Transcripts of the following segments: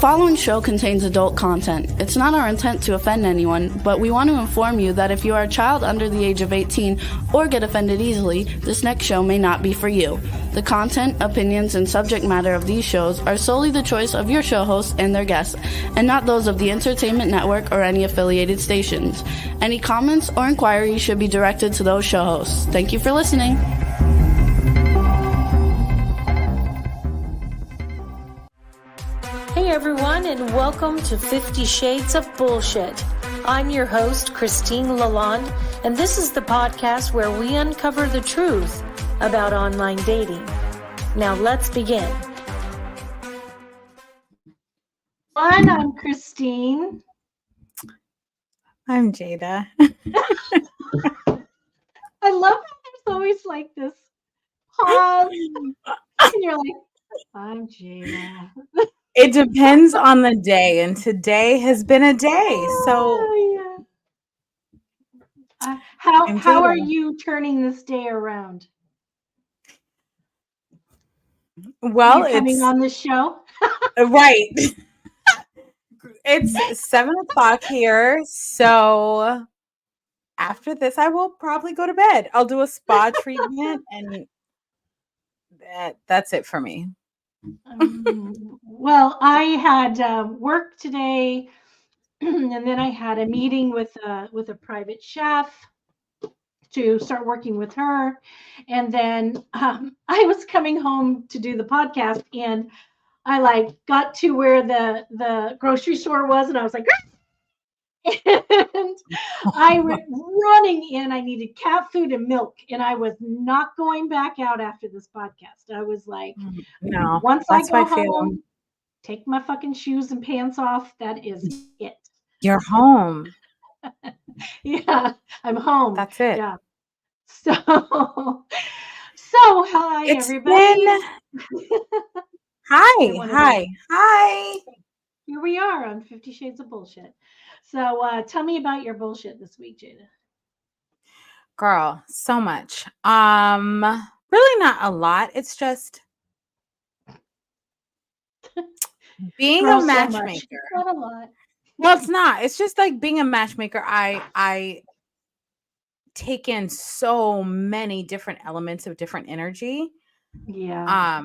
following show contains adult content. It's not our intent to offend anyone, but we want to inform you that if you are a child under the age of 18 or get offended easily, this next show may not be for you. The content, opinions, and subject matter of these shows are solely the choice of your show hosts and their guests, and not those of the Entertainment Network or any affiliated stations. Any comments or inquiries should be directed to those show hosts. Thank you for listening. Hey everyone, and welcome to 50 Shades of Bullshit. I'm your host, Christine Lalonde, and this is the podcast where we uncover the truth about online dating. Now let's begin. I'm Christine. I'm Jaida. I love how there's always like this pause, and you're like, I'm Jaida. It depends on the day, and today has been a day. So, how are you turning this day around? Well, you're coming on the show, right? It's 7:00 here, so after this, I will probably go to bed. I'll do a spa treatment, and that's it for me. Well, I had work today, and then I had a meeting with a private chef to start working with her, and then I was coming home to do the podcast, and I got to where the grocery store was, and I was like, and I went running in. I needed cat food and milk, and I was not going back out after this podcast. I was like, no, once I go home, take my fucking shoes and pants off. That is it. You're home. Yeah, I'm home. That's it. Yeah. So hi, everybody. Hi. Here we are on 50 Shades of Bullshit. So tell me about your bullshit this week, Jaida. Girl, so much. Really not a lot. It's just being a matchmaker. So not a lot. Well, it's not. It's just like being a matchmaker. I take in so many different elements of different energy. Yeah.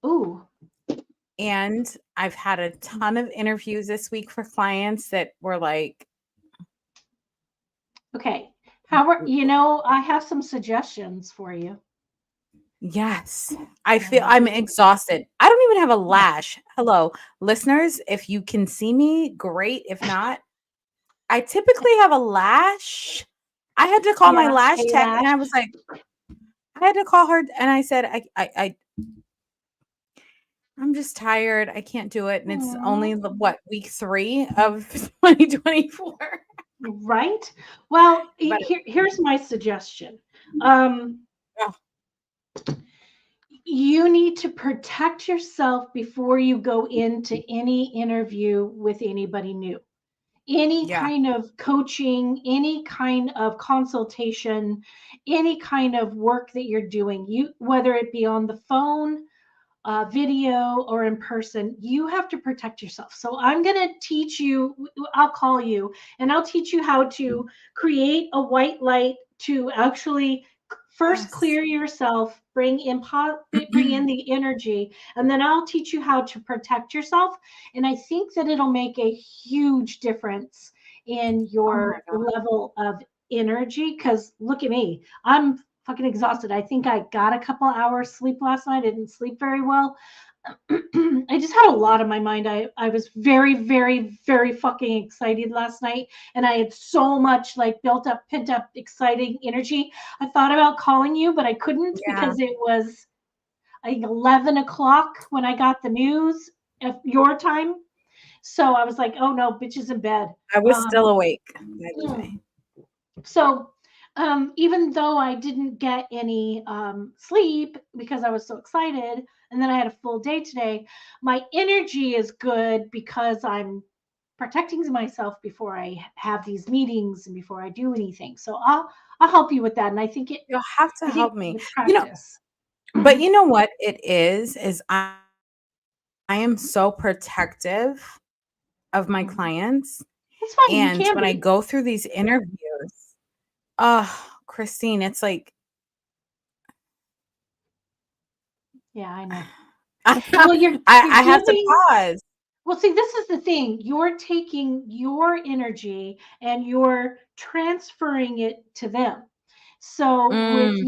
Ooh. And I've had a ton of interviews this week for clients that were like, okay, I have some suggestions for you. Yes, I feel I'm exhausted. I don't even have a lash. Hello, listeners. If you can see me, great. If not, I typically have a lash. I had to call my lash tech, and I was like, I had to call her, and I said, I'm just tired. I can't do it. And it's only week 3 of 2024. Right. Well, here's my suggestion. You need to protect yourself before you go into any interview with anybody new. Any kind of coaching, any kind of consultation, any kind of work that you're doing, whether it be on the phone, video, or in person, you have to protect yourself. So I'm going to teach you, I'll call you, and I'll teach you how to create a white light to actually first clear yourself, bring in the energy, and then I'll teach you how to protect yourself. And I think that it'll make a huge difference in your level of energy. Because look at me, I'm fucking exhausted. I think I got a couple hours sleep last night. I didn't sleep very well. I just had a lot on my mind. I was very, very, very fucking excited last night, and I had so much built up, pent up, exciting energy. I thought about calling you, but I couldn't because it was 11 o'clock when I got the news at your time. So I was like, oh no, bitch is in bed. I was still awake. So even though I didn't get any sleep because I was so excited, and then I had a full day today, my energy is good because I'm protecting myself before I have these meetings and before I do anything. So I'll help you with that. And I think you'll have to help me. Practice. But you know what it is I'm am so protective of my clients. It's fine. You And can when I be. go through these interviews, Christine, it's like, Yeah, I know. I Well, you're have to giving. pause. Well, see, this is the thing. You're taking your energy and you're transferring it to them. So Mm,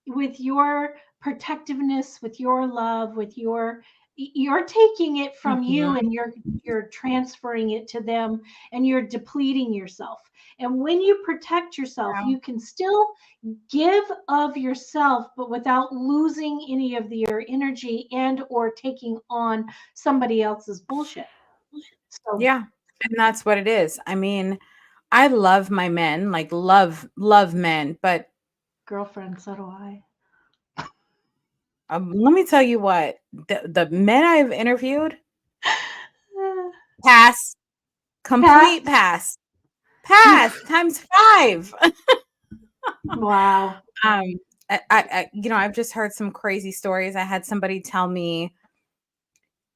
with your protectiveness, with your love, with you're taking it from you and mhm. you're transferring it to them and you're depleting yourself. And when you protect yourself, Yeah. you can still give of yourself, but without losing any of your energy and or taking on somebody else's bullshit. So, Yeah. And that's what it is. I mean, I love my men, like love men, but girlfriend, so do I. let me tell you what, the men I've interviewed, Uh, pass, complete Past. pass, pass times 5. Wow. Um, I've just heard some crazy stories. I had somebody tell me,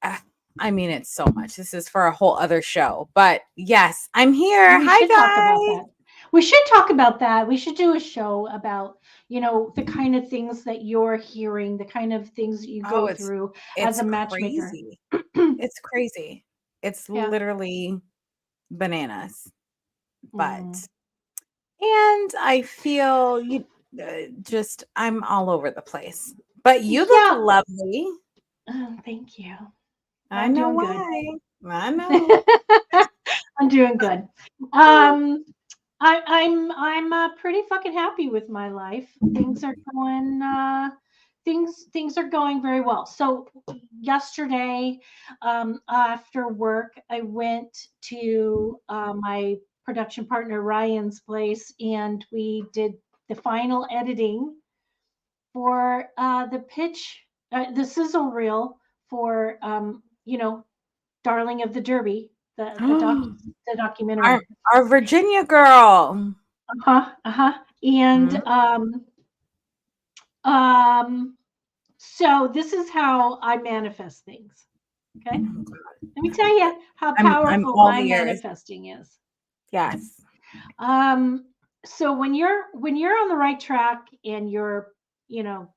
uh, I mean, it's so much. This is for a whole other show, but yes, I'm here. We Hi, should talk about guys. that. We should talk about that. We should do a show about, the kind of things that you're hearing, the kind of things that you Oh, go through as it's a matchmaker. crazy. It's crazy. It's Yeah. literally bananas. But Mm. and I feel just I'm all over the place. But you look Yeah. lovely. Thank you. I I'm know doing good. why. I know. I'm doing good. Um, I'm pretty fucking happy with my life. Things are going very well. So yesterday, after work, I went to my production partner Ryan's place, and we did the final editing for the pitch, the sizzle reel for Darling of the Derby, the our documentary. our Virginia girl. Uh-huh, uh-huh. And Mhm. um, so this is how I manifest things. Okay. Let me tell you how I'm powerful all my ears. manifesting is. Yes. Um, so when you're on the right track and you're, you know,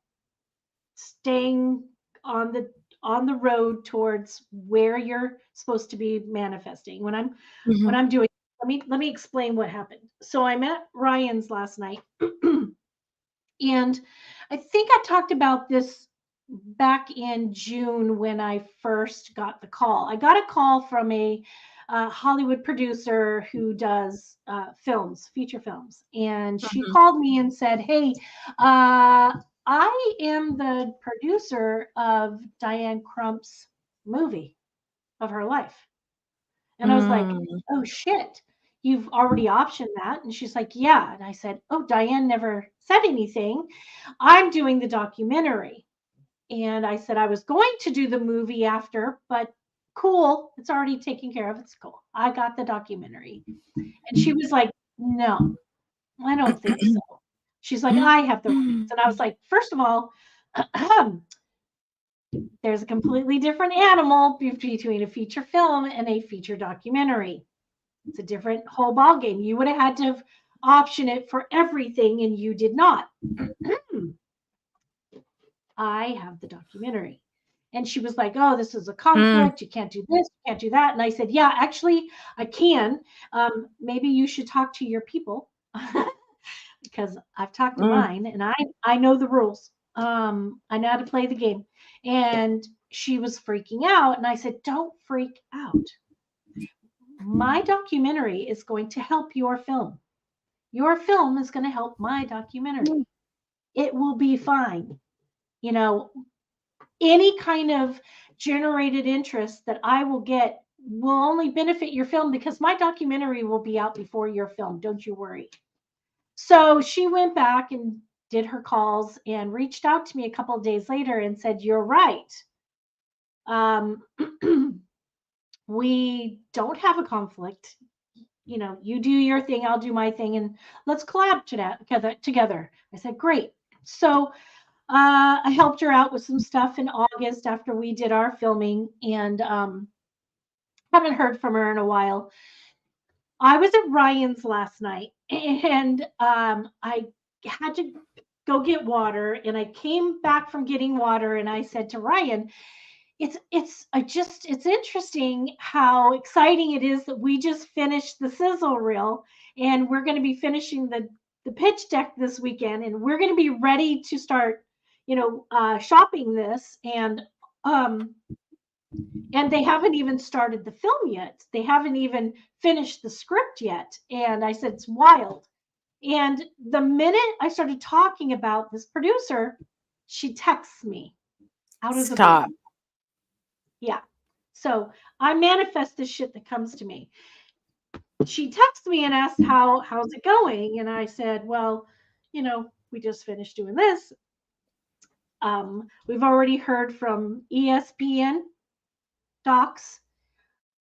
staying on the road towards where you're supposed to be manifesting. When Mhm. I'm doing, let me explain what happened. So I met Ryan's last night, and I think I talked about this back in June when I first got the call. I got a call from a Hollywood producer who does films, feature films, and she Mhm. called me and said, "Hey, I am the producer of Diane Crump's movie of her life." And I was like, Mm. "Oh shit, you've already optioned that?" And she's like, "Yeah." And I said, "Oh, Diane never said anything. I'm doing the documentary." And I said, "I was going to do the movie after, but cool. It's already taken care of. It's cool. I got the documentary." And she was like, "No, I don't think so." She's like, "I have the rights." And I was like, "First of all, there's a completely different animal between a feature film and a feature documentary. It's a different whole ball game. You would have had to option it for everything, and you did not." I have the documentary. And she was like, "Oh, this is a Mm. conflict. You can't do this, you can't do that." And I said, "Yeah, actually, I can. Maybe you should talk to your people because I've talked to Mm. mine and I know the rules. I know how to play the game." And she was freaking out. And I said, "Don't freak out. My documentary is going to help your film. Your film is going to help my documentary. It will be fine. You know, any kind of generated interest that I will get will only benefit your film because my documentary will be out before your film. Don't you worry." So she went back and did her calls and reached out to me a couple of days later and said, "You're right. Um, we don't have a conflict. You do your thing, I'll do my thing, and let's collab to that together." I said, "Great." So I helped her out with some stuff in August after we did our filming, and haven't heard from her in a while. I was at Ryan's last night, and I had to go get water, and I came back from getting water, and I said to Ryan, it's interesting how exciting it is that we just finished the sizzle reel, and we're going to be finishing the pitch deck this weekend, and we're going to be ready to start, shopping this, um and they haven't even started the film yet. They haven't even finished the script yet. And I said, it's wild. And the minute I started talking about this producer, she texts me out of the Stop. blue. Yeah. So I manifest the shit that comes to me. She texted me and asked how's it going? And I said, well, we just finished doing this. We've already heard from ESPN docs,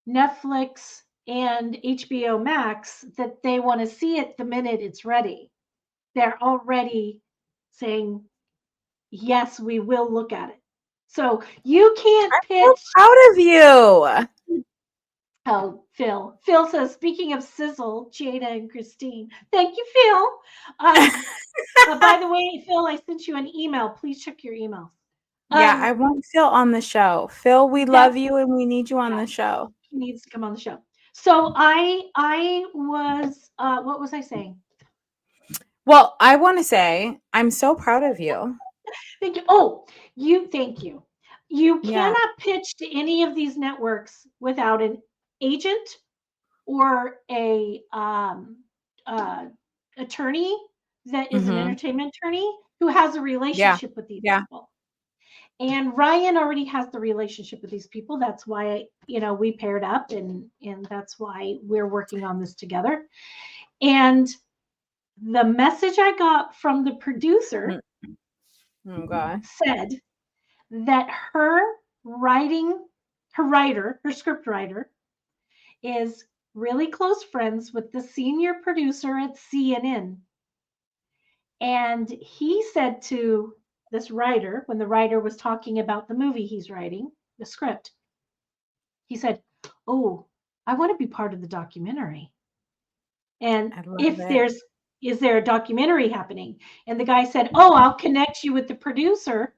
Netflix, and HBO Max that they want to see it the minute it's ready. They're already saying, yes, we will look at it. So you can't I'm so pitch. proud of you. Oh, Phil. Phil says, speaking of sizzle, Jada and Christine. Thank you, Phil. By the way, Phil, I sent you an email. Please check your emails. Yeah, I want Phil on the show. Phil, we love you and we need you on the show. He needs to come on the show. So I was what was I saying? Well, I want to say I'm so proud of you. Thank you. Oh, thank you. You Yeah. cannot pitch to any of these networks without an agent or a attorney that is an entertainment attorney who has a relationship with these people. And Ryan already has the relationship with these people. That's why, we paired up, and that's why we're working on this together. And the message I got from the producer said that her script writer, is really close friends with the senior producer at CNN. And he said to this writer, when the writer was talking about the movie he's writing, the script, he said, oh, I want to be part of the documentary. And is there a documentary happening? And the guy said, oh, I'll connect you with the producer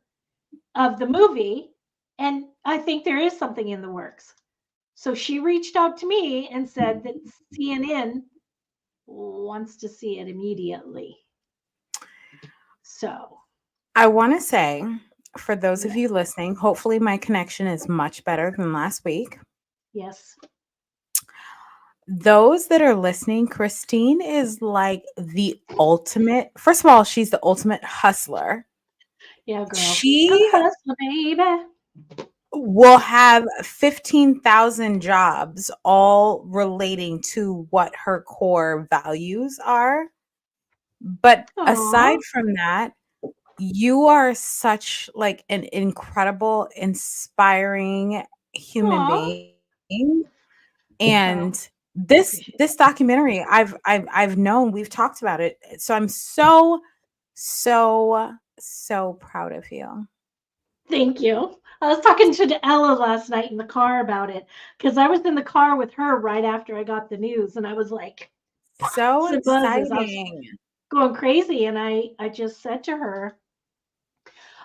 of the movie. And I think there is something in the works. So she reached out to me and said that CNN wants to see it immediately. So I want to say, for those of you listening, hopefully my connection is much better than last week. Yes. Those that are listening, Christine is like the ultimate. First of all, she's the ultimate hustler. Yeah, girl. She hustler, baby. Will have 15,000 jobs all relating to what her core values are. But aside from that, you are such like an incredible, inspiring human being. And this documentary, I've known, we've talked about it. So I'm so proud of you. Thank you. I was talking to Ella last night in the car about it, because I was in the car with her right after I got the news, and I was like, so exciting. I was going crazy. And I just said to her,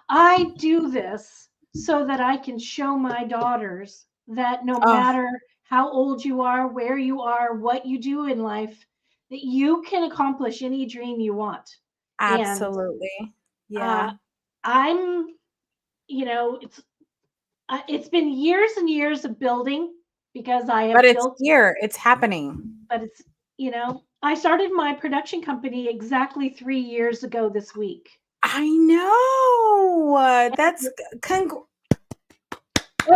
I do this so that I can show my daughters that no matter how old you are, where you are, what you do in life, that you can accomplish any dream you want. Absolutely. And, yeah. I'm, it's been years and years of building, because I have But it's here. It's happening. But it's, I started my production company exactly 3 years ago this week. I know. That's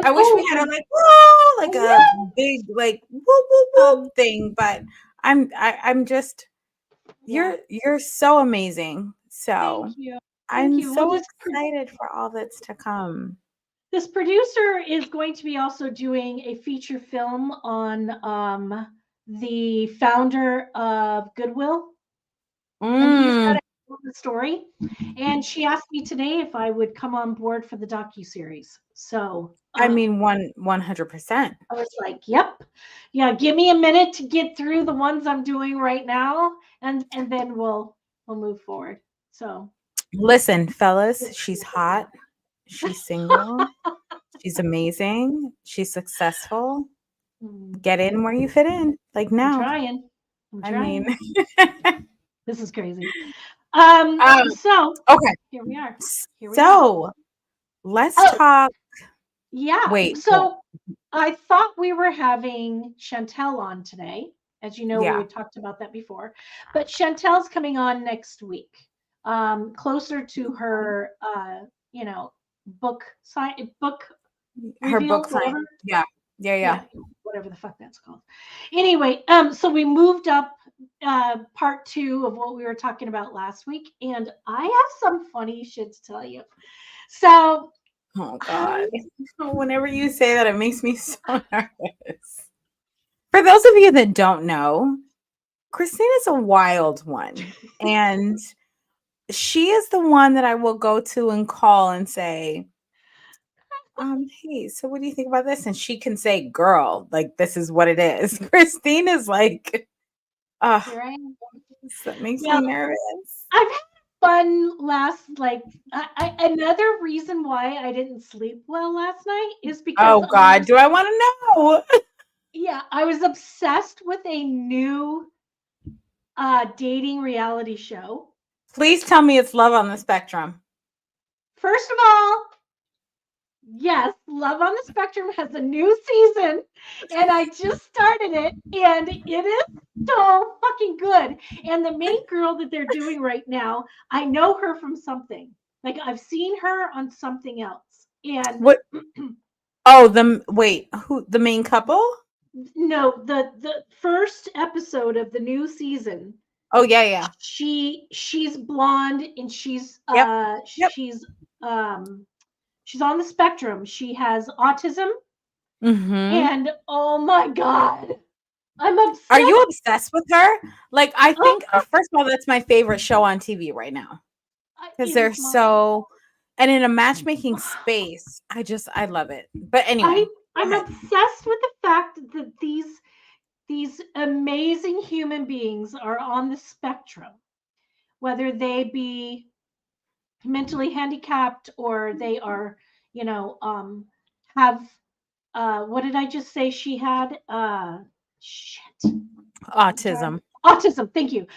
I wish we had a big whoop whoop whoop thing, but I'm just you're so amazing. So thank you. I'm so excited for all that's to come. This producer is going to be also doing a feature film on the founder of Goodwill. And he's got a the story, and she asked me today if I would come on board for the docuseries. So I mean, 100%. I was like, "Yep, yeah, give me a minute to get through the ones I'm doing right now, and then we'll move forward." So Listen, fellas, she's hot. She's single. She's amazing. She's successful. Get in where you fit in, like I'm now. trying. I mean, this is crazy. okay. Here we are. So let's talk. Yeah. Wait. So I thought we were having Chantel on today. As you know, we had talked about that before. But Chantel's coming on next week, closer to her, book Her reveal, book sign. Yeah. whatever the fuck that's called. Anyway, so we moved up part 2 of what we were talking about last week, and I have some funny shit to tell you. So, oh God, whenever you say that, it makes me so nervous. For those of you that don't know, Christine is a wild one, and she is the one that I will go to and call and say, hey, so what do you think about this? And she can say, girl, like, this is what it is. Christine is like, here I am. That makes me nervous. I've had fun another reason why I didn't sleep well last night is because oh God, do I want to know? Yeah, I was obsessed with a new dating reality show. Please tell me it's Love on the Spectrum. First of all, yes, Love on the Spectrum has a new season, and I just started it, and it is so fucking good. And the main girl that they're doing right now, I know her from something. Like, I've seen her on something else. And what? Oh, the main couple? No, the first episode of the new season. Oh yeah. She's blonde and she's she's on the spectrum. She has autism. And oh my God, I'm obsessed. Are you obsessed with her? Like, I think first of all, that's my favorite show on TV right now. Because they're so, and in a matchmaking space, I love it. But anyway, I'm obsessed with the fact that these amazing human beings are on the spectrum, whether they be mentally handicapped or they are, have what did I just say she had? Shit. Autism. Thank you.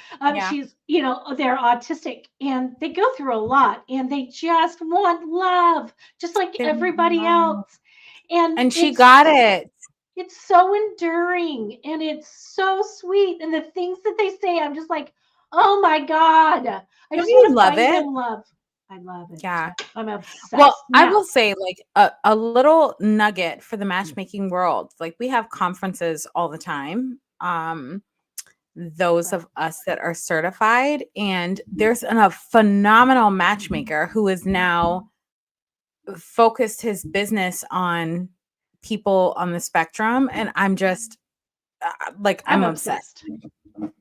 She's, they're autistic and they go through a lot and they just want love, just like everybody else. And she got it. It's so enduring and it's so sweet. And the things that they say, I'm just like, oh my God. I just want to find them love. I love it. Yeah. I'm obsessed. Well, I will say, like, a little nugget for the matchmaking world. Like, we have conferences all the time. Those of us that are certified, and there's a phenomenal matchmaker who is now focused his business on people on the spectrum, and I'm just I'm obsessed.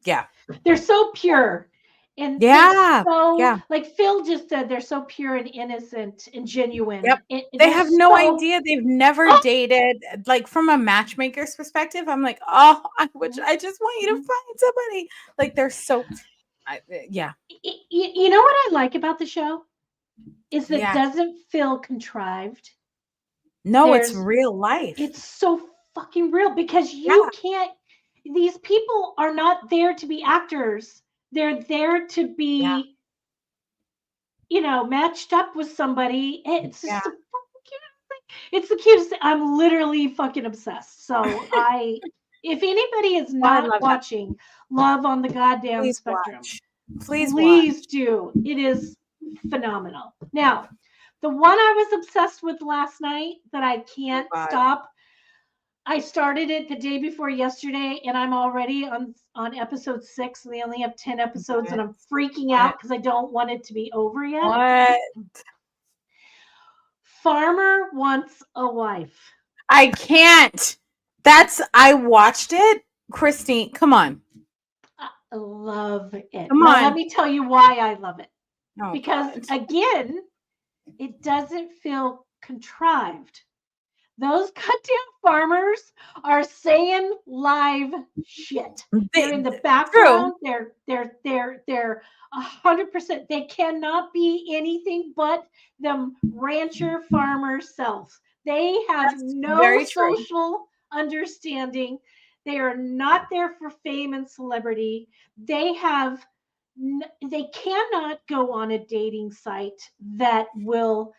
Yeah, they're so pure. And like Phil just said, they're so pure and innocent and genuine. Yep. They have no idea. They've never dated. Like, from a matchmaker's perspective, I'm like, I just want you to find somebody. Like, they're so, yeah. You know what I like about the show? Is that it doesn't feel contrived. No, it's real life. It's so fucking real because you can't, these people are not there to be actors. They're there to be, matched up with somebody. It's just so fucking cute. It's the cutest thing. I'm literally fucking obsessed. So if anybody is not watching Love on the goddamn Spectrum, please do. It is phenomenal. Now, the one I was obsessed with last night that I can't stop. I started it the day before yesterday, and I'm already on episode 6. They only have 10 episodes, and I'm freaking out because I don't want it to be over yet. What? Farmer Wants a Wife. I can't. I watched it. Christine, come on. love it. Come Now, let on. me tell you why I love it. Oh, Because God. again, it doesn't feel contrived. Those goddamn farmers are saying live shit. They're in the True. background. They're 100%. They cannot be anything but them rancher farmer selves. They have That's no very true. social understanding. They are not there for fame and celebrity. They have they cannot go on a dating site that will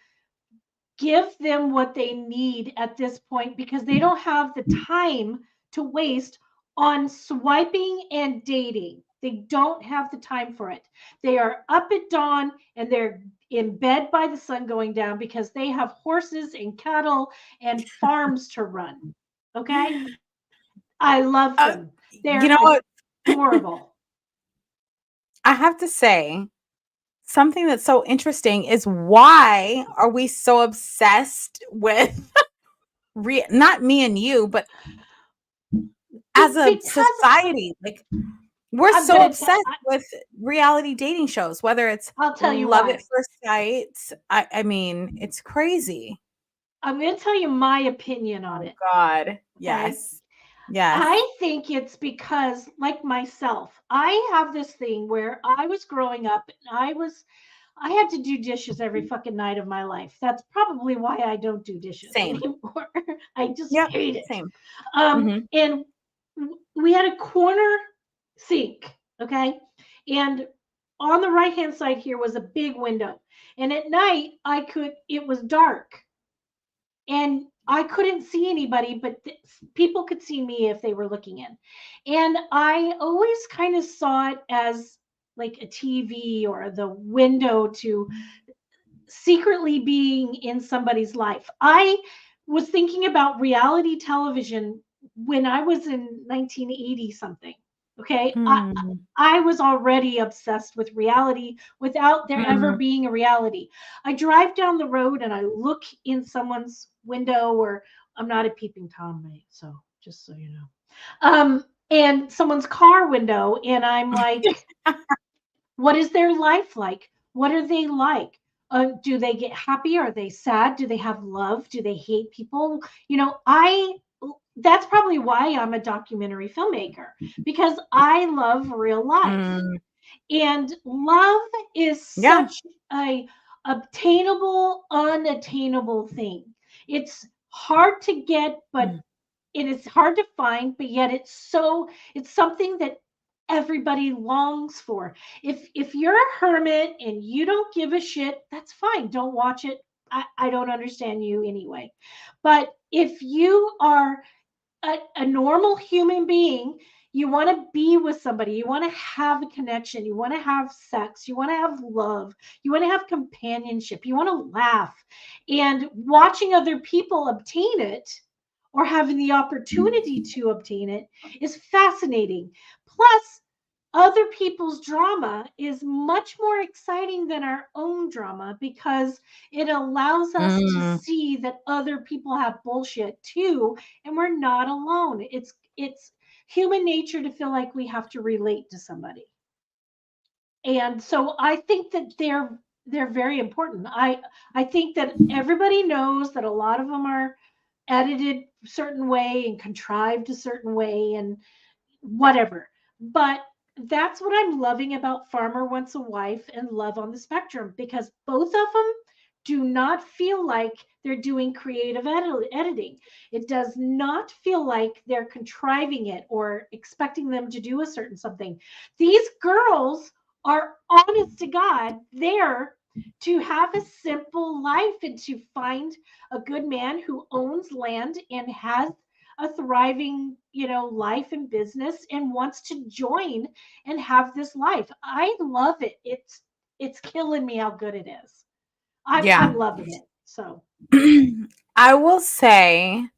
give them what they need at this point because they don't have the time to waste on swiping and dating. They don't have the time for it. They are up at dawn and they're in bed by the sun going down because they have horses and cattle and farms to run. Okay? I love Uh, them. you They're know what? adorable. I have to say, something that's so interesting is why are we so obsessed with not me and you, but as a Because society, like we're I'm so going to obsessed with reality dating shows, whether it's I'll tell you Love at why. First Sight. I mean, it's crazy. I'm going to tell you my opinion on Oh it. God. Okay? Yes. Yes. I think it's because, like myself, I have this thing where I was growing up and I had to do dishes every fucking night of my life. That's probably why I don't do dishes Same. anymore. I just Yep. hate it. Same. Mm-hmm. And we had a corner sink, okay? And on the right hand side here was a big window. And at night, it was dark and I couldn't see anybody, but people could see me if they were looking in. And I always kind of saw it as like a TV or the window to secretly being in somebody's life. I was thinking about reality television when I was in 1980 something. Okay. Mm-hmm. I was already obsessed with reality without there ever being a reality. I drive down the road and I look in someone's window, or I'm not a peeping Tom, mate. So just so you know, and someone's car window, and I'm like, what is their life like? What are they like? Do they get happy? Are they sad? Do they have love? Do they hate people? You know, that's probably why I'm a documentary filmmaker because I love real life. Mm-hmm. And love is Yeah. such a obtainable, unattainable thing. It's hard to get, but it is hard to find, but yet it's something that everybody longs for. If you're a hermit and you don't give a shit, that's fine. Don't watch it. I don't understand you anyway. But if you are a normal human being, you want to be with somebody, you want to have a connection, you want to have sex, you want to have love, you want to have companionship, you want to laugh. And watching other people obtain it or having the opportunity to obtain it is fascinating. Plus, other people's drama is much more exciting than our own drama because it allows us to Mm-hmm. see that other people have bullshit too and we're not alone. It's human nature to feel like we have to relate to somebody. And so I think that they're very important. I think that everybody knows that a lot of them are edited a certain way and contrived a certain way and whatever. But that's what I'm loving about Farmer Wants a Wife and Love on the Spectrum because both of them do not feel like they're doing creative editing. It does not feel like they're contriving it or expecting them to do a certain something. These girls are honest to God there to have a simple life and to find a good man who owns land and has a thriving, life and business and wants to join and have this life. I love it. It's killing me how good it is. Yeah. I'm loving it. So I will say,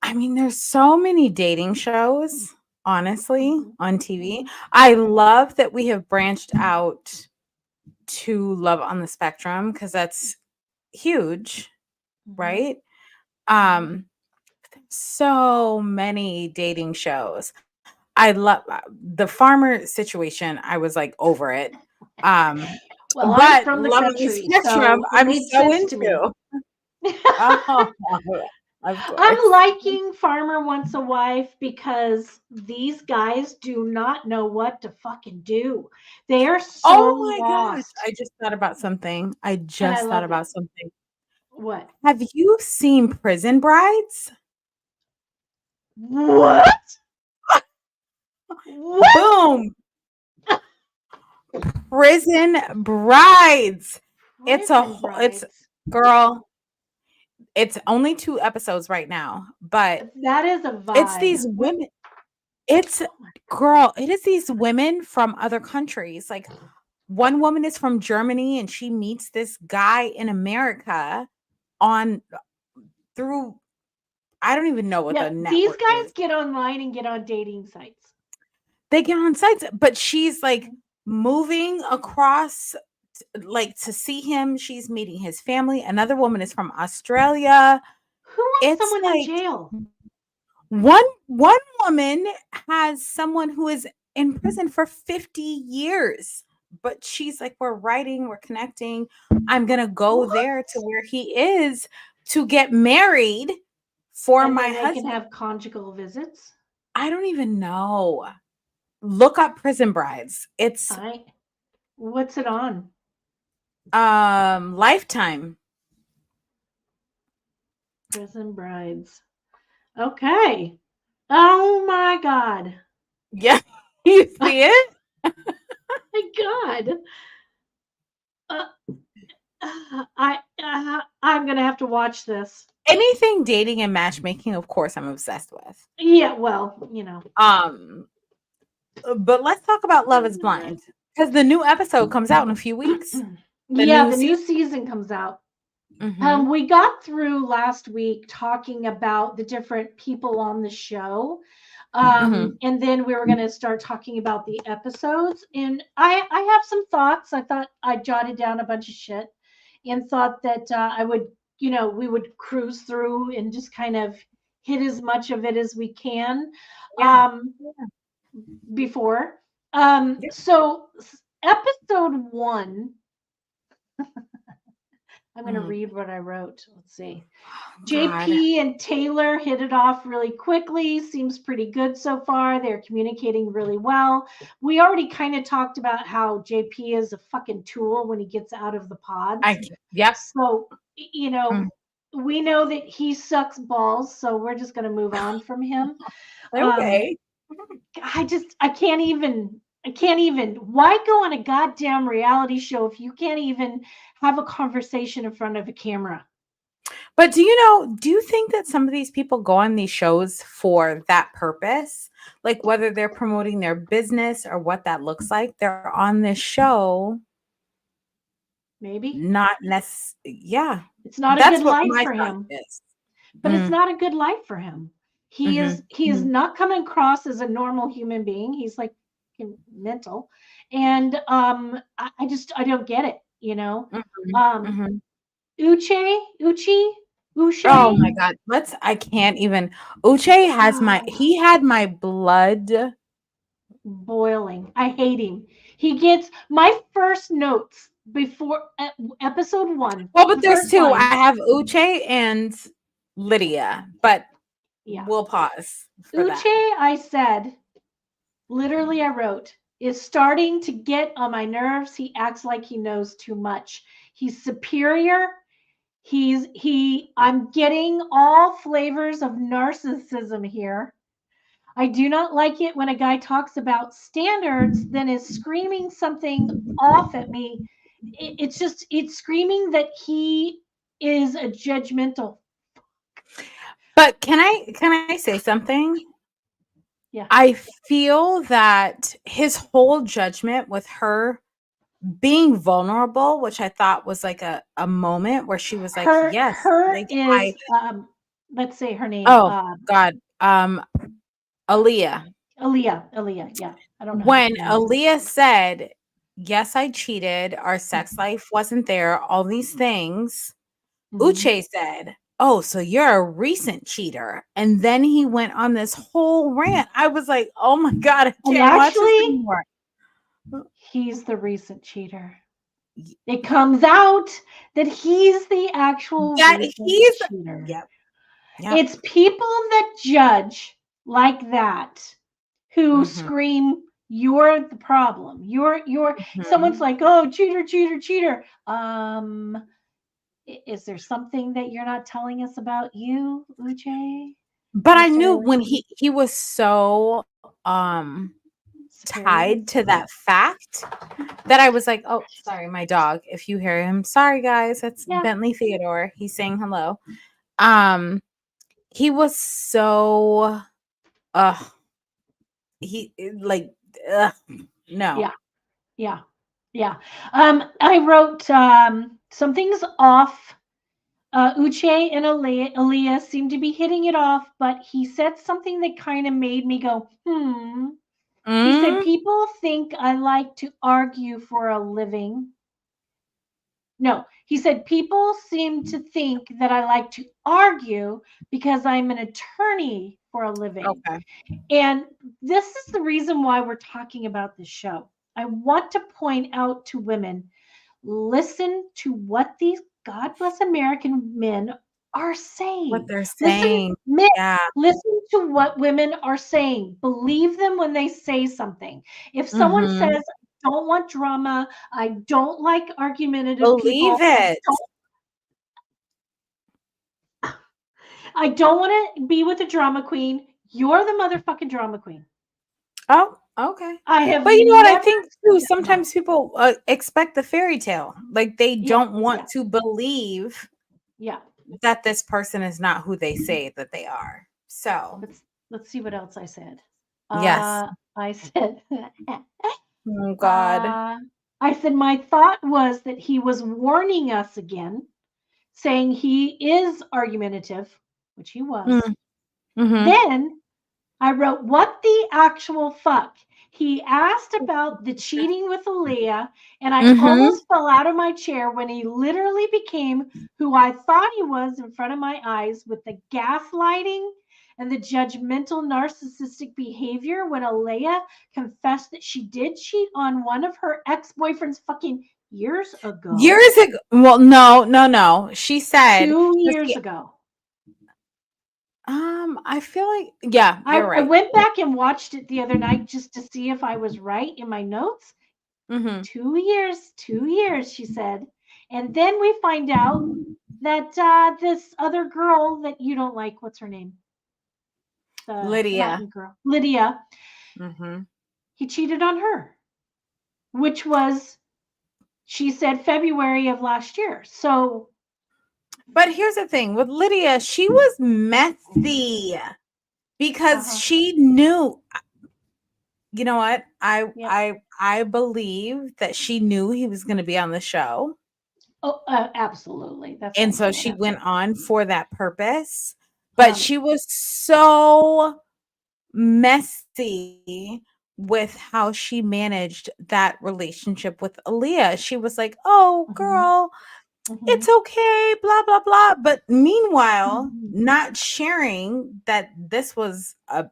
I mean, there's so many dating shows, honestly, mhm, on TV. mhm, I love that we have branched out to Love on the Spectrum because that's huge, mhm, right? mhm. So many dating shows. I love the farmer situation. I was like over it. Well, I'm But from the Love on the country, Spectrum, so it I'm made so sense to me. into. Oh, of I'm course. liking Farmer Wants a Wife because these guys do not know what to fucking do. They are so Oh my gosh. lost, I just thought about something. I and I just thought love it. about something. What? Have you seen Prison Brides? What? What? Boom. Prison Brides. Prison It's Brides. girl, it's only 2 episodes right now, but That is a it's vibe. these women. It's girl, it is these women from other countries. Like one woman is from Germany and she meets this guy in America on through I don't even know what Yeah, the these network guys is. get online and get on dating sites. They get on sites, but she's like moving across like to see him. She's meeting his family. Another woman is from Australia. Who wants It's someone in like jail? one woman has someone who is in prison for 50 years. But she's like, we're writing, we're connecting. I'm gonna go What? there to where he is to get married for And my then they can husband. have conjugal visits. I don't even know. Look up Prison Brides. It's What's it on? Lifetime. Prison Brides. Okay. Oh my God. Yeah. You see it? My God. Uh, I'm gonna have to watch this. Anything dating and matchmaking, of course, I'm obsessed with. Yeah, well, you know. But let's talk about Love is Blind because the new episode comes out in a few weeks. The Yeah, new the new season. season comes out. Mm-hmm. We got through last week talking about the different people on the show. Mm-hmm. And then we were going to start talking about the episodes. And I have some thoughts. I thought I jotted down a bunch of shit and thought that I would, we would cruise through and just kind of hit as much of it as we can Yeah. before. Yeah. So, episode 1, I'm going to Mm. read what I wrote. Let's see. God. JP and Taylor hit it off really quickly. Seems pretty good so far. They're communicating really well. We already kind of talked about how JP is a fucking tool when he gets out of the pods. Yep. So, we know that he sucks balls. So we're just going to move on from him. Okay. I can't even. Why go on a goddamn reality show if you can't even have a conversation in front of a camera? But do you think that some of these people go on these shows for that purpose? Like whether they're promoting their business or what that looks like, they're on this show. Maybe. Not necessarily. Yeah. It's not a That's good what life my for thought him. is. But it's not a good life for him. He is not coming across as a normal human being. He's like mental. And I don't get it, Oh Uche. my God. I can't even. Uche he had my blood. Boiling. I hate him. He gets my first notes before episode 1. Well, but there's first 2. I line. have Uche and Lydia, but Yeah. we'll pause for that. Uche, I said, literally, I wrote, is starting to get on my nerves. He acts like he knows too much. He's superior. I'm getting all flavors of narcissism here. I do not like it when a guy talks about standards, then is screaming something off at me. It's screaming that he is a judgmental. But can I say something? Yeah. I feel that his whole judgment with her being vulnerable, which I thought was like a moment where she was like, yes, Her like is let's say her name. oh God. Aaliyah. Aaliyah. Yeah. I don't know. When Aaliyah said, yes, I cheated, our sex life wasn't there, all these things, Uche said, oh, so you're a recent cheater. And then he went on this whole rant. I was like, oh my God, I And can't watch this actually, anymore. he's the recent cheater. It comes out that he's the actual That recent he's, cheater. yep. It's people that judge like that who scream, "You're the problem. You're someone's like, oh, cheater, cheater, cheater. Is there something that you're not telling us about you, Uche? But I knew Mr. when he was so Superior? tied to that fact that I was like, oh, sorry, my dog. If you hear him, sorry guys, that's Yeah. Bentley Theodore. He's saying hello. He was so he like no. Yeah. I wrote something's off. Uche and Aaliyah seem to be hitting it off, but he said something that kind of made me go, He said, people think I like to argue for a living. No, he said, people seem to think that I like to argue because I'm an attorney for a living. Okay. And this is the reason why we're talking about this show. I want to point out to women, listen to what these God bless American men are saying. What they're Listen, saying. men, Yeah. listen to what women are saying. Believe them when they say something. If someone says, I don't want drama, I don't like argumentative people, Believe it. I don't want to be with a drama queen, you're the motherfucking drama queen. Oh, okay. I have But you know what I think too? Sometimes people expect the fairy tale. Like they don't want to believe that this person is not who they say that they are. So let's see what else I said. Yes. I said, oh God. I said, my thought was that he was warning us again, saying he is argumentative, which he was. Then I wrote, what the actual fuck? He asked about the cheating with Aaliyah, and I almost fell out of my chair when he literally became who I thought he was in front of my eyes with the gaslighting and the judgmental narcissistic behavior when Aaliyah confessed that she did cheat on one of her ex-boyfriends fucking years ago. Years ago. Well, no. She said 2 years ago. I feel like, yeah, you're right. I went back and watched it the other night just to see if I was right in my notes. 2 years, she said. And then we find out that this other girl that you don't like, what's her name? Lydia. Latin girl. Lydia. He cheated on her, which was, she said, February of last year. So. But here's the thing with Lydia, she was messy because she knew, you know what? I believe that she knew he was going to be on the show. Oh, absolutely. And so she went on for that purpose, but she was so messy with how she managed that relationship with Aaliyah. She was like, oh, girl, it's okay, blah, blah, blah. But meanwhile, not sharing that this was a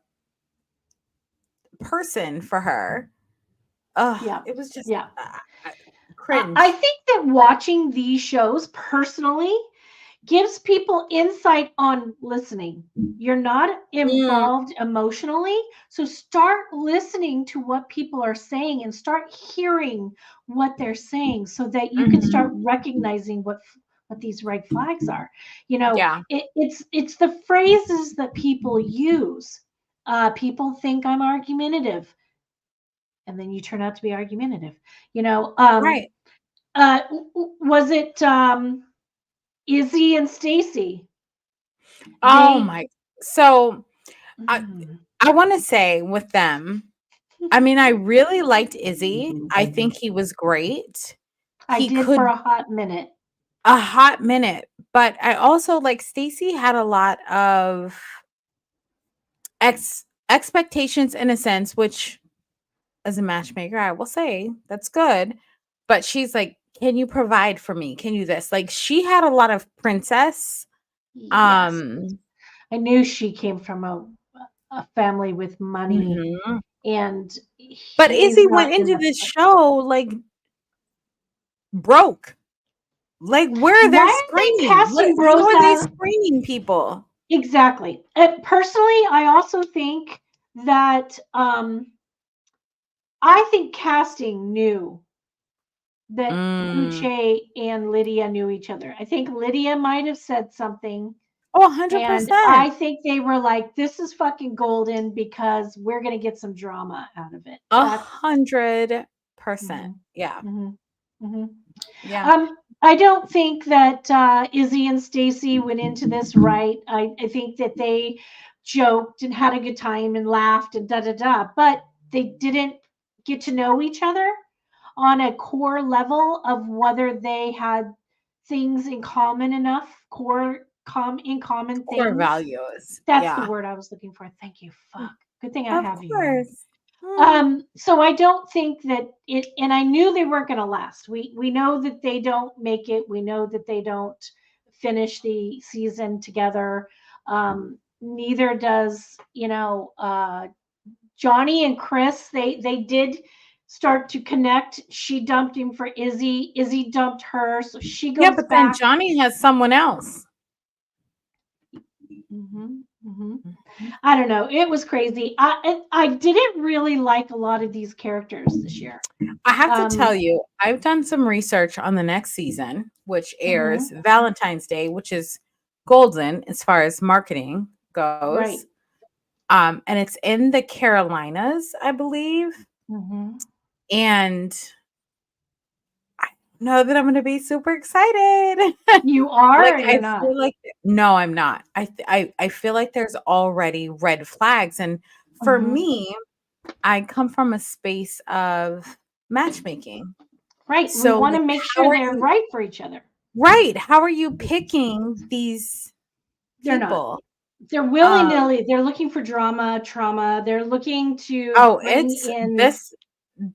person for her. It was just cringe. I think that watching these shows personally gives people insight on listening. You're not involved emotionally, so start listening to what people are saying and start hearing what they're saying so that you can start recognizing what these red flags are. You know, it's the phrases that people use. People think I'm argumentative, and then you turn out to be argumentative. You know, right. Was it Izzy and Stacy? Oh my. So I want to say with them, I mean, I really liked Izzy. I think he was great. I did for a hot minute. But I also like Stacy had a lot of expectations in a sense, which as a matchmaker, I will say that's good. But she's like, can you provide for me? Can you this? Like she had a lot of princess Yes. I knew she came from a family with money, mhm. and But he's Izzy not went in into the this show like broke. Like, where are their Why are they screening? casting How are they Brosa? screening people? Exactly. Personally, I also think that I think casting knew that Mm. Uche and Lydia knew each other. I think Lydia might have said something, Oh, and 100%. I think they were like, "This is fucking golden because we're gonna get some drama out of it." That's 100%. mhm, Yeah. mhm, mhm. Yeah. I don't think that Izzy and Stacy went into this right. I think that they joked and had a good time and laughed and da da da, but they didn't get to know each other on a core level of whether they had things in common enough, in common Core things. values. That's the Yeah. word I was looking for. Thank you. Fuck. Good thing I Of have you here. course. Mm. So I don't think that it, and I knew they weren't going to last. We know that they don't make it. We know that they don't finish the season together. Neither does Johnny and Chris. They did start to connect. She dumped him for Izzy. Izzy dumped her, so she Yeah, goes but then back. Johnny has someone else. hmm hmm Mhm. I don't know. It was crazy. I didn't really like a lot of these characters this year. I have to tell Um, you, I've done some research on the next season, which airs mhm, Valentine's Day, which is golden as far as marketing right. goes. And it's in the Carolinas, I believe. hmm And I know that I'm going to be super excited. You are Like, or you're I not? feel like no, I'm not. I feel like there's already red flags, and for hmm me, I come from a space of matchmaking. Right. We So, want like, to make how sure are they're you right for each other. right, how are you picking these They're not. people? They're willy Um, nilly. They're looking for drama, trauma. They're looking to oh, bring it's in. this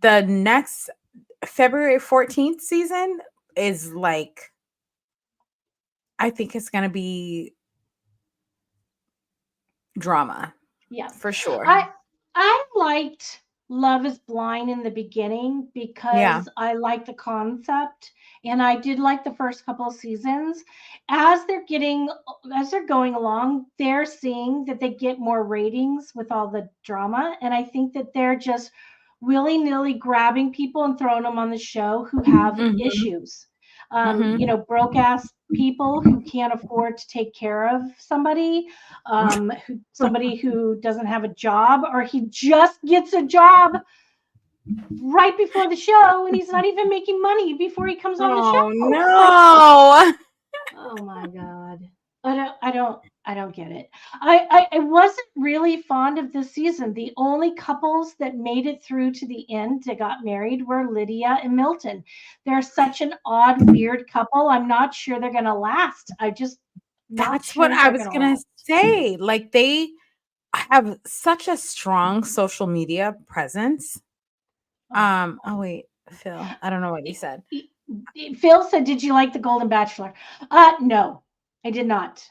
the next February 14th season is like I think it's gonna be drama Yeah. for sure. I I liked Love is Blind in the beginning Yeah. because I liked the concept and I did like the first couple of seasons. As they're going along, they're seeing that they get more ratings with all the drama. And I think that they're just willy-nilly grabbing people and throwing them on the show who have Mhm, issues. mhm. Broke ass people who can't afford to take care of somebody, somebody who doesn't have a job, or he just gets a job right before the show and he's not even making money before he comes on the Oh, show. Like, no. oh my god, I don't get it. I wasn't really fond of this season. The only couples that made it through to the end that got married were Lydia and Milton. They're such an odd, weird couple. I'm not sure they're gonna last. I just not That's what sure I they're was gonna gonna last. say. Like, they have such a strong social media presence. Oh. Oh wait, Phil, I don't know what he said. Phil said, "Did you like the Golden Bachelor?" No, I did not.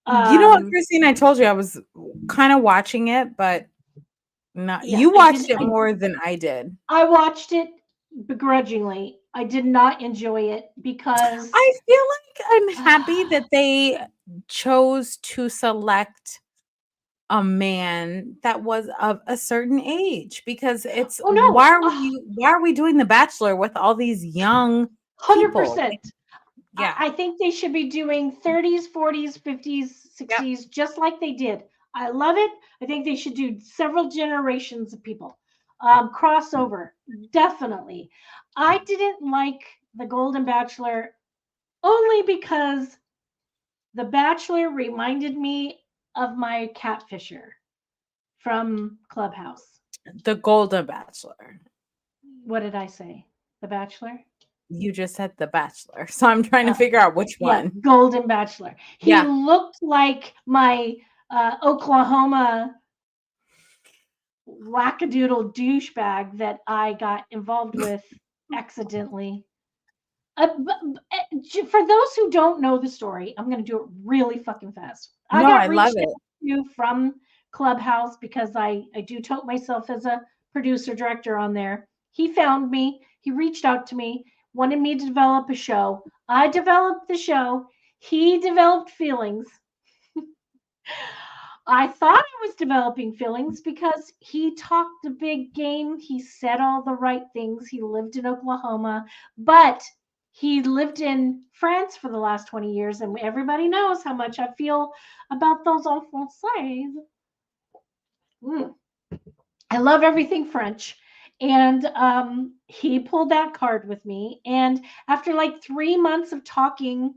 You know what, Um, Christine? I told you I was kind of watching it, but not yeah, you I didn't. watched it more than I did. I watched it begrudgingly. I did not enjoy it because I feel like I'm happy that they chose to select a man that was of a certain age because it's oh no, why are we doing The Bachelor with all these young people? 100%. Yeah. I think they should be doing 30s, 40s, 50s, Yep. 60s, just like they did. I love it. I think they should do several generations of people. Crossover, definitely. I didn't like the Golden Bachelor only because The Bachelor reminded me of my catfisher from Clubhouse. The Golden Bachelor. What did I say? The Bachelor? You just said The Bachelor. So I'm trying to Uh, figure out which yeah, one. Golden Bachelor. He Yeah. looked like my Oklahoma wackadoodle douchebag that I got involved with accidentally. For those who don't know the story, I'm going to do it really fucking fast. I No, I got love reached it. out to from Clubhouse because I do tote myself as a producer director on there. He found me. He reached out to me, wanted me to develop a show. I developed the show. He developed feelings. I thought I was developing feelings because he talked a big game. He said all the right things. He lived in Oklahoma, but he lived in France for the last 20 years, and everybody knows how much I feel about those en français. I love everything French. And he pulled that card with me. And after like 3 months of talking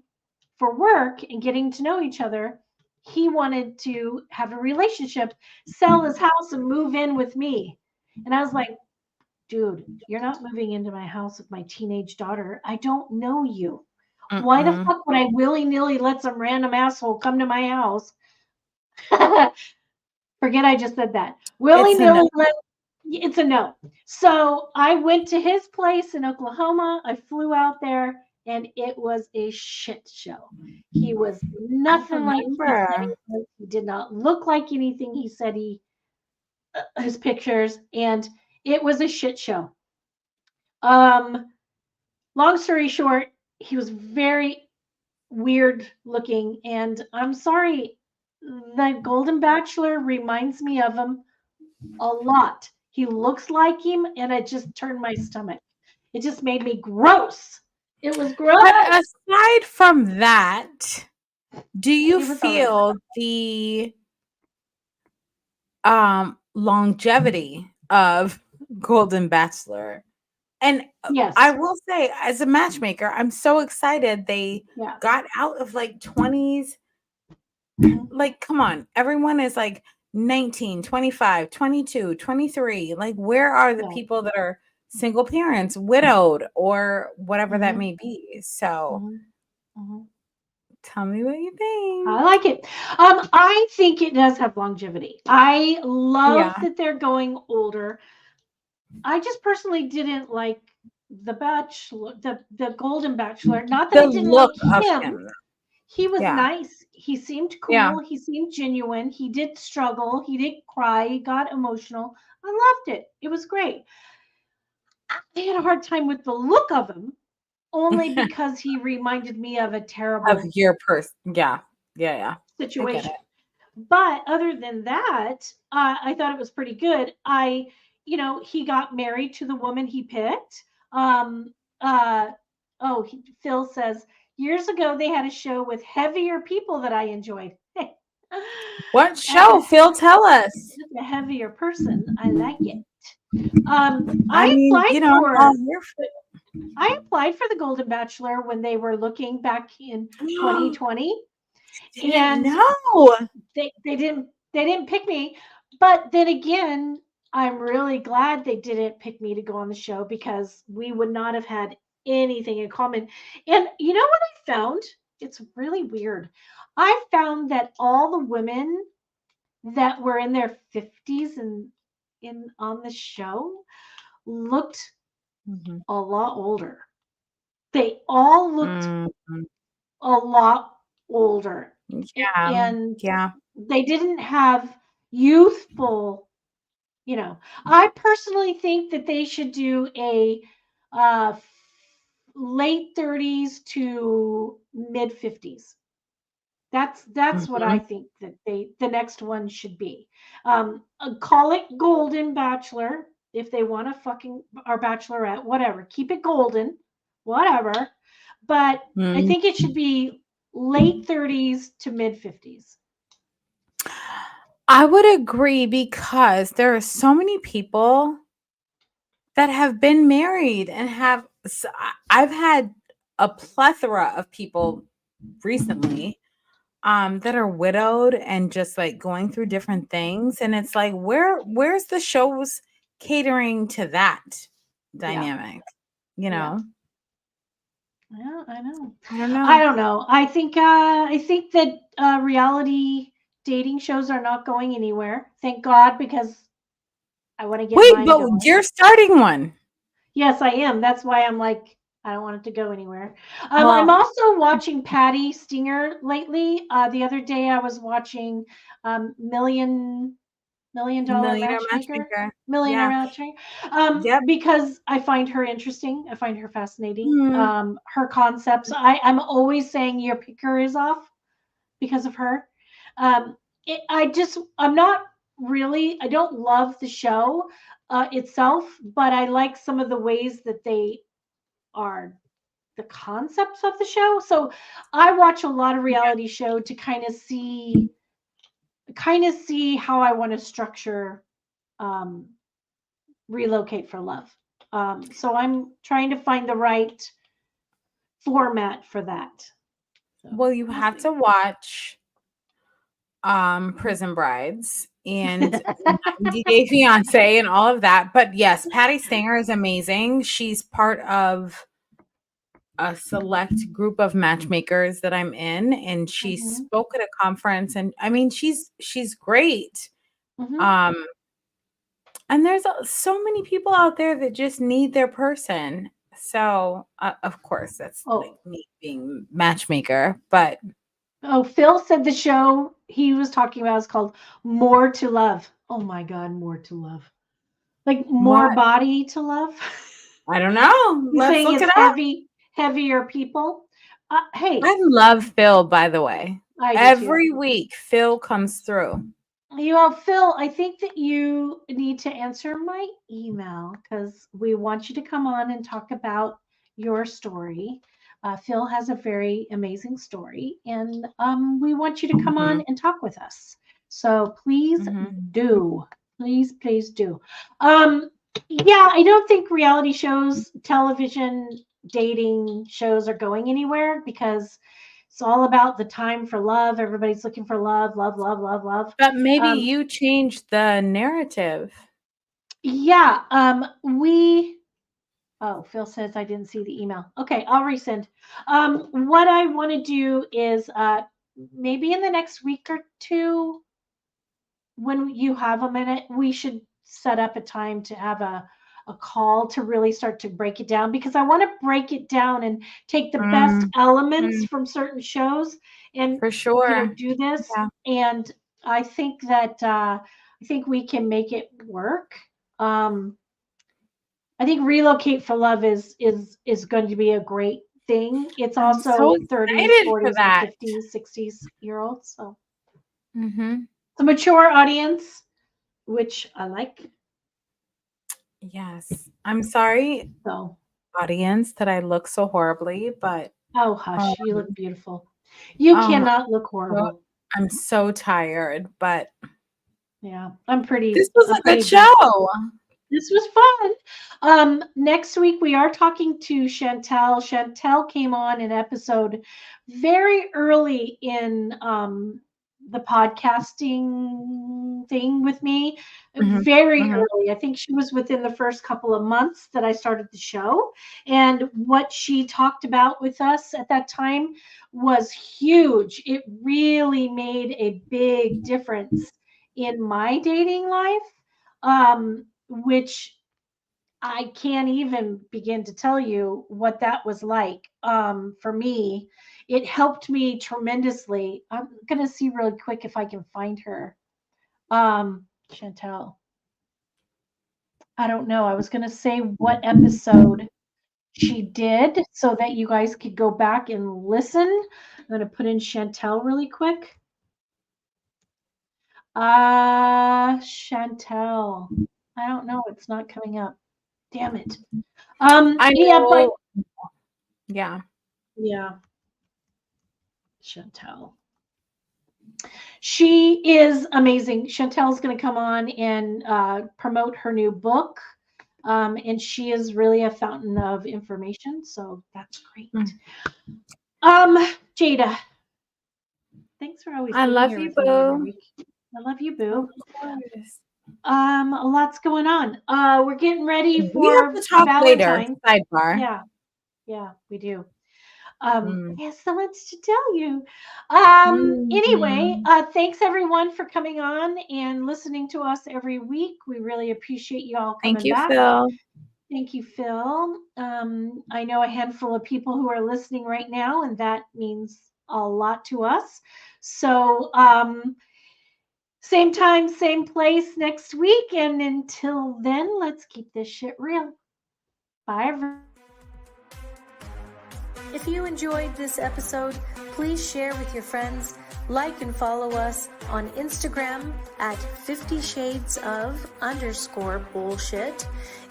for work and getting to know each other, he wanted to have a relationship, sell his house, and move in with me. And I was like, dude, you're not moving into my house with my teenage daughter. I don't know you. Why the fuck would I willy-nilly let some random asshole come to my house? Forget I just said that. Willy-nilly let it's a no. So I went to his place in Oklahoma. I flew out there and it was a shit show. He was nothing like he said he was. He did not look like anything he said his pictures, and it was a shit show. Long story short, he was very weird looking, and I'm sorry, the Golden Bachelor reminds me of him a lot. He looks like him, and it just turned my stomach. It just made me gross. It was gross. But aside from that, do you feel the longevity of Golden Bachelor? And yes, I will say, as a matchmaker, I'm so excited they got out of like 20s. Like, come on, everyone is like 19, 25, 22, 23. Like, where are the people that are single parents, widowed, or whatever that may be? So tell me what you think. I like it. I think it does have longevity. I love that they're going older. I just personally didn't like the Bachelor, the Golden Bachelor. Not that I didn't like him. He was nice. He seemed cool. Yeah. He seemed genuine. He did struggle. He did cry. He got emotional. I loved it. It was great. I had a hard time with the look of him, only because he reminded me of a terrible your person. Yeah. situation. But other than that, I thought it was pretty good. He got married to the woman he picked. Phil says years ago they had a show with heavier people that I enjoyed. What show? Phil, tell us. A heavier person. I like it. I applied for the Golden Bachelor when they were looking back in 2020. And they didn't pick me. But then again, I'm really glad they didn't pick me to go on the show because we would not have had anything in common. And you know what I found? It's really weird. I found that all the women that were in their 50s and on the show looked a lot older. They all looked a lot older. And they didn't have youthful, I personally think that they should do a late 30s to mid 50s. That's what I think that the next one should be. Call it Golden Bachelor if they want to fucking, or Bachelorette, whatever. Keep it golden, whatever. But I think it should be late 30s to mid 50s. I would agree because there are so many people that have been married and I've had a plethora of people recently that are widowed and just like going through different things, and it's like where's the shows catering to that dynamic? Yeah, I know. I don't know. I think that reality dating shows are not going anywhere. Thank God, because I want to get mine going. You're starting one. Yes, I am. That's why I'm like, I don't want it to go anywhere. I'm Well, also watching Patty Stinger lately. The other day I was watching Million Dollar Millionaire Matchmaker, Matchmaker. Millionaire Yeah. Matchmaker, Yep. because I find her interesting. I find her fascinating. Mm. Her concepts. I'm always saying your picker is off because of her. Um, I'm not really, I don't love the show itself, but I like some of the ways that they are the concepts of the show. So I watch a lot of reality show to kind of see how I want to structure um, relocate for love. So I'm trying to find the right format for that. So Well, you we'll have to see. watch Prison Brides and 90 Day Fiance and all of that. But yes, Patty Stanger is amazing. She's part of a select group of matchmakers that I'm in, and she Mhm. spoke at a conference, and I mean she's great. Mhm. Um and there's so many people out there that just need their person. So, of course, that's like Oh, me being matchmaker, but Phil said the show he was talking about is called More to Love. Oh my God, More to Love. Like more more body to love. I don't know. He's Let's saying look it's it up. heavier people. Hey, I love Phil, by the way. I do too. Every week, Phil comes through. Phil, I think that you need to answer my email because we want you to come on and talk about your story. Phil has a very amazing story, and we want you to come Mhm, on and talk with us. So please mhm. do. Please do. Um, yeah, I don't think reality shows, television, dating shows are going anywhere because it's all about the time for love. Everybody's looking for love, love, love, love, love. But maybe Um, you changed the narrative. yeah, oh, Phil says I didn't see the email. Okay, I'll resend. What I want to do is maybe in the next week or two, when you have a minute, we should set up a time to have a call to really start to break it down because I want to break it down and take the best Mm, elements mm, from certain shows and for sure. do this. Yeah. And I think that I think we can make it work. Um, I think relocate for love is going to be a great thing. It's I'm so also 30s, excited for 40s, and that. 50s, 60s year olds. So Mhm. it's a mature audience, which I like. Yes. I'm sorry, So, audience, that I look so horribly, but, oh um, hush, you look beautiful. You um, cannot look so horrible. I'm so tired, but Yeah, this was I'm a good pretty beat. show. This was fun. Next week we are talking to Chantel. Chantel came on an episode very early in the podcasting thing with me. Mhm, Very mhm. early. I think she was within the first couple of months that I started the show. And what she talked about with us at that time was huge. It really made a big difference in my dating life. Which I can't even begin to tell you what that was like for me. It helped me tremendously. I'm going to see really quick if I can find her. Chantel. I don't know. I was going to say what episode she did so that you guys could go back and listen. I'm going to put in Chantel really quick. Chantel. I don't know. It's not coming up. Damn it. I Yeah, but know. Yeah. yeah, Chantel. She is amazing. Chantel's going to come on and promote her new book. And she is really a fountain of information. So that's great. Mm. Um, Jada, thanks for always I being love here you, with me every boo. week. I love you, Of boo. course. A lot's going on. We're getting ready We have for to talk later. Valentine. Sidebar. Yeah, yeah, we do. Mm. I have so much to tell you. Anyway, Mhm. thanks everyone for coming on and listening to us every week. We really appreciate you all Thank coming you, back. Phil. Thank you, Phil. I know a handful of people who are listening right now, and that means a lot to us. So, same time, same place next week. And until then, let's keep this shit real. Bye, everyone. If you enjoyed this episode, please share with your friends, like and follow us on Instagram at 50 Shades of _bullshit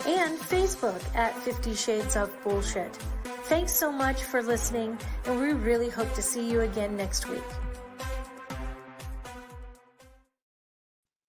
and Facebook at 50 Shades of Bullshit. Thanks so much for listening, and we really hope to see you again next week.